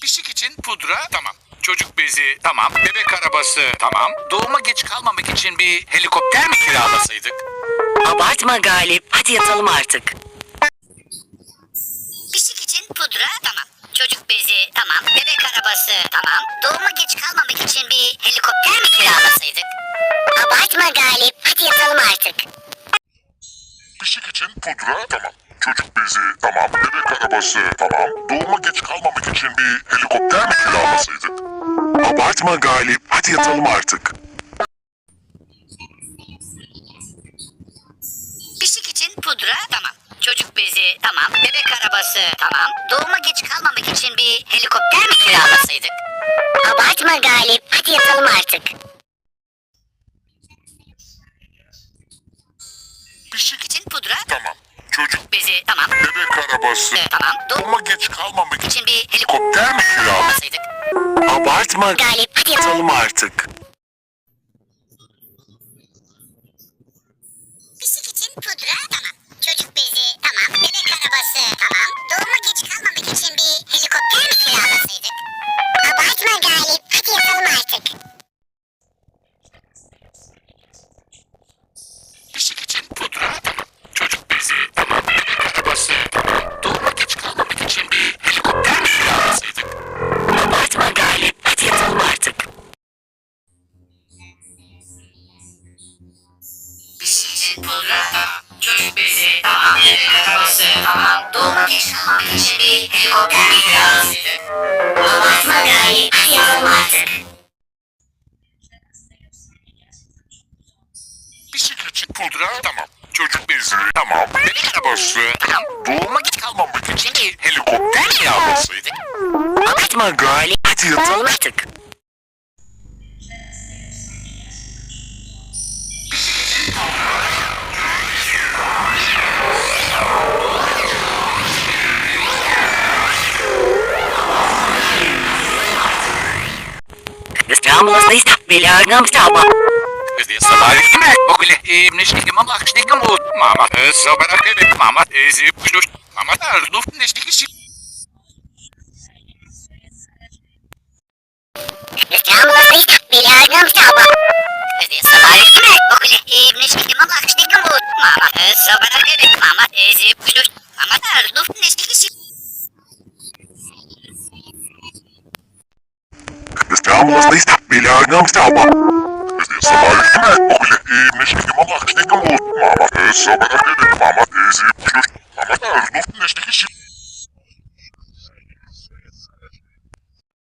Pişik için pudra tamam. Çocuk bezi tamam. Bebek arabası tamam. Doğuma geç kalmamak için bir helikopter mi kiralasaydık? Abartma Galip. Hadi yatalım artık. Pişik için pudra tamam. Çocuk bezi tamam. Bebek arabası tamam. Doğuma geç kalmamak için bir helikopter mi kiralasaydık? Abartma Galip. Hadi yatalım artık. Pişik için pudra tamam. Çocuk bezi tamam. Bebek arabası tamam. Doğuma geç kalmamak için bir helikopter mi kiralasaydık? Abartma Galip. Hadi yatalım artık. Pişik için pudra tamam. Çocuk bezi tamam. Bebek arabası tamam. Doğuma geç kalmamak için bir helikopter mi kiralasaydık? Abartma Galip. Hadi yatalım artık. Pişik için pudra tamam. Çocuk bezi tamam. bebek arabası Tamam. doğuma geç kalmamak için için bir helikopter helikopter mi kiralasaydık? kiralasaydık. Abartma Galip hadi yatalım. yatalım artık. Pişik için pudra tamam. Çocuk bezi tamam. Bebek arabası tamam. Doğuma geç kalmamak için bir helikopter mi kiralasaydık? Abartma Galip. Hadi yatalım artık. Pişik için pudra tamam. Çocuk bezi tamam. Bebek arabası tamam. Doğuma geç kalmamak için bir helikopter mi kiralasaydık? Abartma Galip. Hadi yatalım artık. Pişik için pudra tamam. Çocuk bezi tamam. Bebek arabası tamam. Doğuma geç kalmamak için bir helikopter mi kiralasaydık? Abartma Galip. Hadi yatalım artık. Pişik için pudra tamam. Çocuk bezi tamam. Bebek arabası tamam. Doğuma geç kalmamak için bir helikopter mi kiralasaydık? Abartma Galip. Hadi yatalım artık. Estamos listos para não estava. Sabahleyin mi? Okule neşlik mama akşlik mu? Mama sabah evet mama ezi puştuş. Mama da luft neşlik işi. Estamos listos para não estava. Sabahleyin mi? Okule neşlik mama akşlik mu? Mama sabah evet mama ezi puştuş. Mama da luft neşlik işi. Estamos listos para não estava. Sabahleyin mi? Okule neşlik mama akşlik mu? Mama sabah evet mama ezi puştuş. Mama da luft neşlik işi.